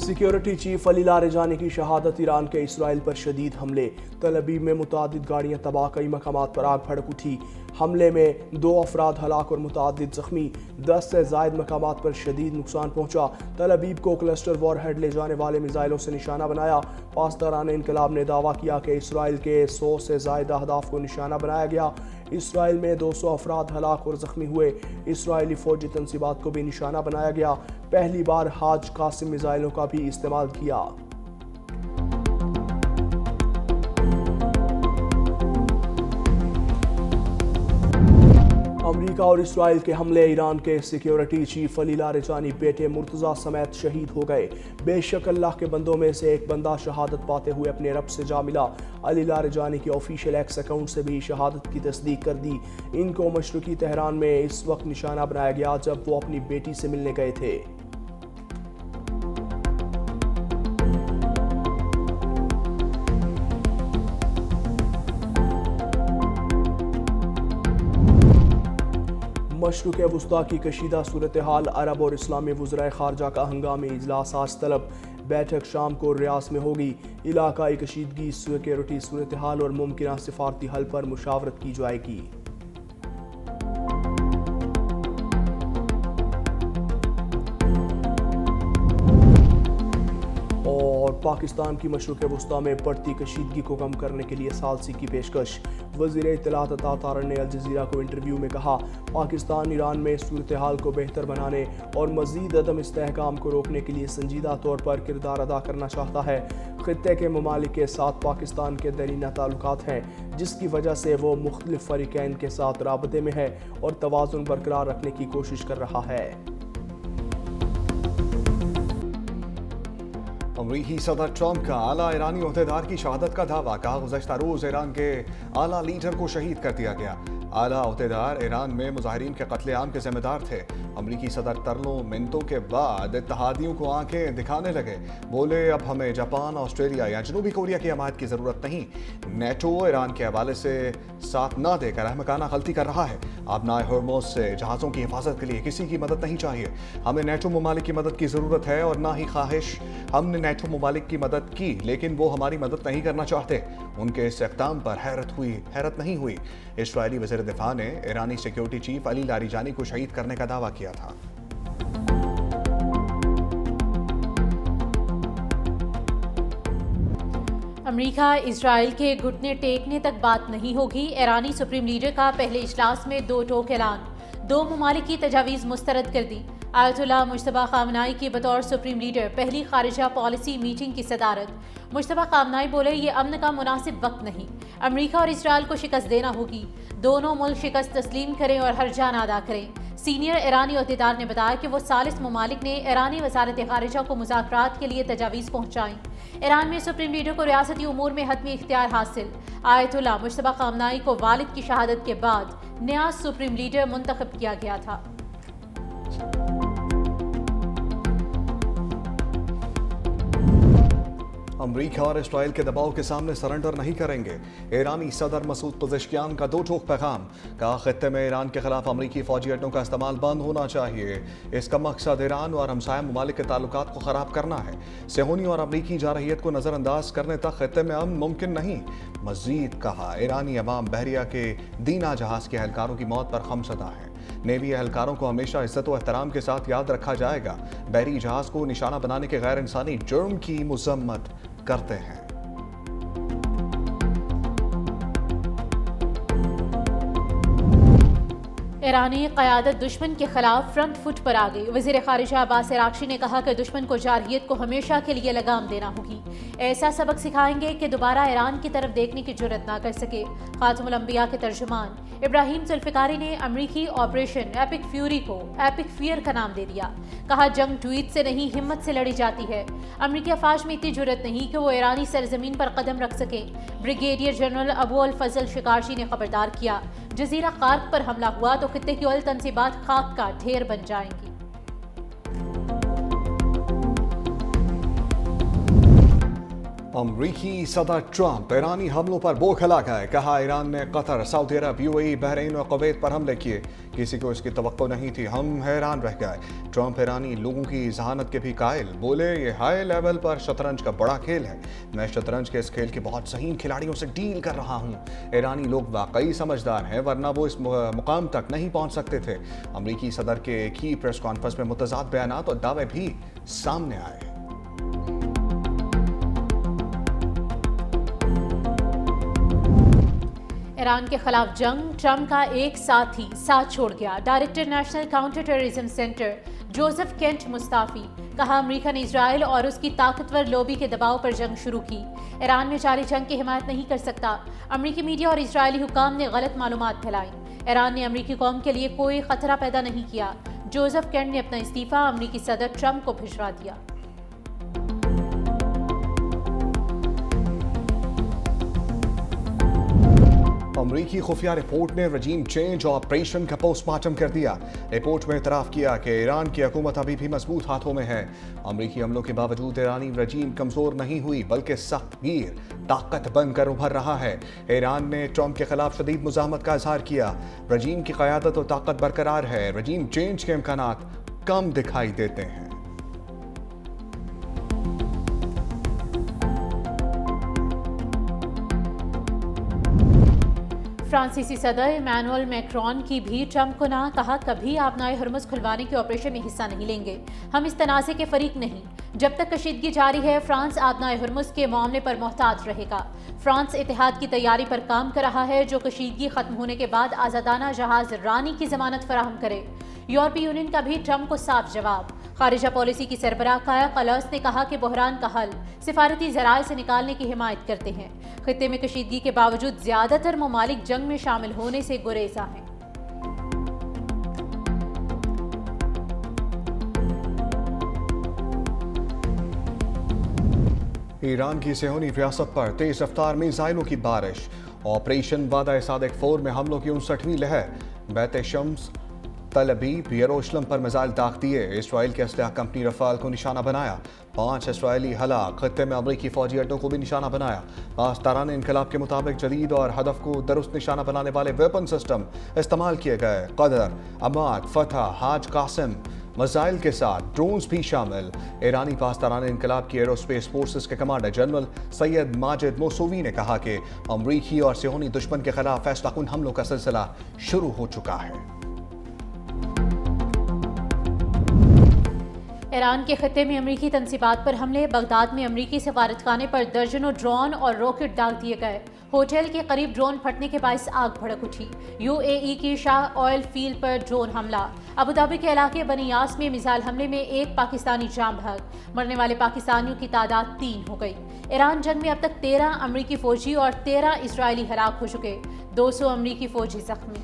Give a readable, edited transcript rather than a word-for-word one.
Security chief Ali लारेजानी की शहादत। Iran के इसराइल पर शदीद हमले। तल अबीब में मुतादिद गाड़ियाँ तबाह, कई मकामात पर आग भड़क उठी। हमले में 2 अफराद हलाक और मुतादिद जख्मी। 10 से ज़ायद मकामात पर शदीद नुकसान पहुँचा। तल अबीब को क्लस्टर वॉरहेड ले जाने वाले मिसाइलों से निशाना बनाया। पासदारान इनकलाब ने दावा किया कि इसराइल के 100 से ज़ायद अहदाफ को निशाना बनाया गया। इसराइल में 200 अफराद हलाक और ज़ख्मी हुए। इसराइली फ़ौजी तनसीबात को भी निशाना बनाया गया। पहली बार हाज कासिम मिसाइलों का भी इस्तेमाल किया। अमेरिका और इसराइल के हमले। ईरान के सिक्योरिटी चीफ अली लारेजानी बेटे मुर्तज़ा समेत शहीद हो गए। बेशक अल्लाह के बंदों में से एक बंदा शहादत पाते हुए अपने रब से जा मिला। अली लारेजानी के ऑफिशियल एक्स अकाउंट से भी शहादत की तस्दीक कर दी। इनको मशरक़ी तेहरान में इस वक्त निशाना बनाया गया जब वो अपनी बेटी से मिलने गए थे। मशरिक़ वुस्ता की कशीदा सूरत हाल। अरब और इस्लामी वज़राए ख़ारजा का हंगामी इजलास आज तलब। बैठक शाम को रियाज में होगी। इलाकाई कशीदगी, सिक्योरिटी सूरत हाल और मुमकिन सिफारती हल पर मुशावरत की जाएगी। और पाकिस्तान की मशरिक़ वुस्ता में बढ़ती कशीदगी को कम करने के लिए सालसी की पेशकश। वज़ीर इत्तलात अता तारन ने अल जज़ीरा को इंटरव्यू में कहा, पाकिस्तान ईरान में सूरत हाल को बेहतर बनाने और मज़ीद अदम इस्तेहकाम को रोकने के लिए संजीदा तौर पर किरदार अदा करना चाहता है। ख़ित्ते के ममालिक के साथ पाकिस्तान के दरीना ताल्लुकात हैं, जिसकी वजह से वो मुख्तलिफ फ़रीक़ैन के साथ राबते में है और तवाज़ुन बरकरार रखने की कोशिश कर रहा है। अमरीकी सदर ट्रंप का आला ईरानी ओहदेदार की शहादत का दावा। कहा, गुज़श्ता रोज़ ईरान के आला लीडर को शहीद कर दिया गया। आला ओहदेदार ईरान में मुजाहिरीन के कत्लेआम के जिम्मेदार थे। अमरीकी सदर तरलों मिनटों के बाद इत्तहादियों को आंखें दिखाने लगे। बोले, अब हमें जापान, ऑस्ट्रेलिया या जनूबी कोरिया की हमायत की ज़रूरत नहीं। नेटो ईरान के हवाले से साथ न देकर अहमकाना गलती कर रहा है। आबनाए हॉर्मुज़ से जहाज़ों की हिफाजत के लिए किसी की मदद नहीं चाहिए। हमें नेटो ममालिक की मदद की ज़रूरत है और ना ही ख्वाहिश। हमने नेटो ममालिक की मदद की, लेकिन वो हमारी मदद नहीं करना चाहते। उनके इस इक़दाम पर हैरत नहीं हुई। इस्राएली वज़ीर दिफा ने ईरानी सिक्योरिटी चीफ अली लारेजानी को शहीद करने का दावा किया था। अमेरिका इसराइल के घुटने टेकने तक बात नहीं होगी। ईरानी सुप्रीम लीडर का पहले इजलास में 2 टोक ऐलान। 2 ममालिक की तजावीज़ मुस्तरद कर दी। आयतुल्लाह मुज्तबा ख़ामनाई की बतौर सुप्रीम लीडर पहली खारिजा पॉलिसी मीटिंग की सदारत। मुज्तबा ख़ामनाई बोले, ये अमन का मुनासिब वक्त नहीं। अमेरिका और इसराइल को शिकस्त देना होगी। दोनों मुल्क शिकस्त तस्लीम करें और हर जान अदा करें। सीनियर ईरानी ओहदेदार ने बताया कि वो 40 ममालिक ने ईरानी वज़ारत ख़ारिजा को मुज़ाकरात के लिए तजावीज़ पहुँचाई। ईरान में सुप्रीम लीडर को रियासती उमूर में हतमी इख्तियार हासिल। आयतुल्लाह मुज्तबा ख़ामनाई को वालिद की शहादत के बाद नया सुप्रीम लीडर मुंतखब किया गया था। अमरीका और इसराइल के दबाव के सामने सरेंडर नहीं करेंगे। ईरानी सदर मसूद पज़ेश्कियान का 2 टोक पैगाम। कहा, खित्ते में ईरान के खिलाफ अमरीकी फौजी अड्डों का इस्तेमाल बंद होना चाहिए। इसका मकसद ईरान और हमसाया ममालिक के ताल्लुकात को ख़राब करना है। सेहूनी और अमरीकी जारहियत को नज़रअंदाज करने तक खित्ते में अमन मुमकिन नहीं। मज़ीद कहा, ईरानी अवाम बहरिया के दीना जहाज़ के एहलकारों की मौत पर खमशदा है। नेवी एहलकारों को हमेशा इज्जत व एहतराम के साथ याद रखा जाएगा। बहरी जहाज़ को निशाना बनाने के गैर इंसानी जुर्म की मज़म्मत करते हैं। ईरानी क़यादत दुश्मन के खिलाफ फ्रंट फुट पर आ गई। वज़ीर ख़ारिजा अब्बास अराग़ची ने कहा कि दुश्मन को जारहियत को हमेशा के लिए लगाम देना होगी। ऐसा सबक सिखाएंगे कि दोबारा ईरान की तरफ देखने की जुर्रत ना कर सके। ख़ातमुल अंबिया के तर्जुमान इब्राहिम जुल्फ़िकारी ने अमरीकी ऑपरेशन एपिक फ्यूरी को एपिक फियर का नाम दे दिया। कहा, जंग ट्वीट से नहीं हिम्मत से लड़ी जाती है। अमरीकी अफवाज में इतनी जुर्रत नहीं कि वो ईरानी सरजमीन पर कदम रख सके। ब्रिगेडियर जनरल अबू अल फजल शिकारशी ने खबरदार किया, जजीरा कार्क पर हमला हुआ तो खित्ते की अल तनसीबात खाक का ढेर बन जाएंगी। अमरीकी सदर ट्रंप ईरानी हमलों पर बौखला गए। कहा ईरान ने कतर, सऊदी अरब, यूएई, बहरीन और कुवैत पर हमले किए। किसी को इसकी तवक्को नहीं थी, हम हैरान रह गए। ट्रंप ईरानी लोगों की जहानत के भी कायल। बोले ये हाई लेवल पर शतरंज का बड़ा खेल है। मैं शतरंज के इस खेल के बहुत ज़हीन खिलाड़ियों से डील कर रहा हूँ। ईरानी लोग वाकई समझदार हैं, वरना वो इस मुकाम तक नहीं पहुँच सकते थे। अमरीकी सदर के एक ही प्रेस कॉन्फ्रेंस में मुतज़ाद बयानात और दावे भी सामने आए। ईरान के खिलाफ जंग, ट्रंप का एक साथी साथ छोड़ गया। Director national counter terrorism centre Joseph Kent Mustafi. कहा अमेरिका ने इजराइल और उसकी ताकतवर लॉबी के दबाव पर जंग शुरू की। ईरान में जारी जंग की हिमायत नहीं कर सकता। अमेरिकी मीडिया और इजरायली हुकाम ने गलत मालूमात फैलाई। ईरान ने अमेरिकी कौम के लिए कोई खतरा पैदा नहीं किया। जोसेफ केंट ने अपना इस्तीफा अमेरिकी सदर ट्रंप को भिजवा दिया। अमरीकी खुफिया रिपोर्ट ने रजीम चेंज ऑपरेशन का पोस्टमार्टम कर दिया। रिपोर्ट में इतराफ़ किया कि ईरान की हुकूमत अभी भी मजबूत हाथों में है। अमरीकी हमलों के बावजूद ईरानी रजीम कमज़ोर नहीं हुई, बल्कि सख्तगीर ताकत बनकर उभर रहा है। ईरान ने ट्रंप के खिलाफ शदीद मुज़ाहमत का इजहार किया। रजीम की क़यादत और ताकत बरकरार है। रजीम चेंज के इम्कानात कम दिखाई देते हैं। फ्रांसीसी सदर इमैनुअल मैक्रोन की भी ट्रंप को ना कहा, कभी आप नाए हरमुज़ खुलवाने के ऑपरेशन में हिस्सा नहीं लेंगे। हम इस तनाज़े के फरीक नहीं। जब तक कशीदगी जारी है, फ्रांस आबनाए हरमुज़ के मामले पर मोहतात रहेगा। फ्रांस इतिहाद की तैयारी पर काम कर रहा है, जो कशीदगी खत्म होने के बाद आज़ादाना जहाज रानी की जमानत फराहम करे। यूरोपीय यूनियन का भी ट्रंप को साफ जवाब। खारिजा पॉलिसी की सरबराह काया कलास ने कहा कि बहरान का हल सिफारती ज़राए से निकालने की हिमायत करते हैं। खित्ते में कशीदगी के बावजूद ज़्यादातर ममालिक जंग में शामिल होने से गुरेज़ा हैं। ईरान की सेहूनी रियासत पर तेज रफ्तार मिसाइलों की बारिश। ऑपरेशन वादा सादिक 4 में हमलों की 59वीं लहर। बैत शम्स, तल अबीब, यरूशलेम पर मिसाइल दाग दिए। इसराइल के असलहा कंपनी रफाल को निशाना बनाया। 5 इसराइली हलाक। खत्ते में अमरीकी फौजी अड्डों को भी निशाना बनाया। पासदारान इनकलाब के मुताबिक जदीद और हदफ को दुरुस्त निशाना बनाने वाले वेपन सिस्टम इस्तेमाल किए गए। कदर, अमाद, फतह, हाज कासिम मिसाइल के साथ ड्रोन्स भी शामिल। ईरानी पासदारान इनकलाब की एरोस्पेस फोर्सेस के कमांडर जनरल सैयद माजिद मोसूवी ने कहा कि अमरीकी और सेहूनी दुश्मन के खिलाफ फैसला कुन हमलों का सिलसिला शुरू हो चुका है। ईरान के खत्ते में अमरीकी तनसीबात पर हमले। बगदाद में अमरीकी सफारतखाने पर दर्जनों ड्रोन और रॉकेट दाग दिए गए। होटल के करीब ड्रोन फटने के बायस आग भड़क उठी। यूएई की शाह ऑयल फील्ड पर ड्रोन हमला। अबू धाबी के इलाके बनियास में मिसाइल हमले में एक पाकिस्तानी जाम बहक। मरने वाले पाकिस्तानियों की तादाद 3 हो गई। ईरान जंग में अब तक 13 अमरीकी फौजी और 13 इसराइली हलाक हो चुके। 200 अमरीकी फौजी जख्मी।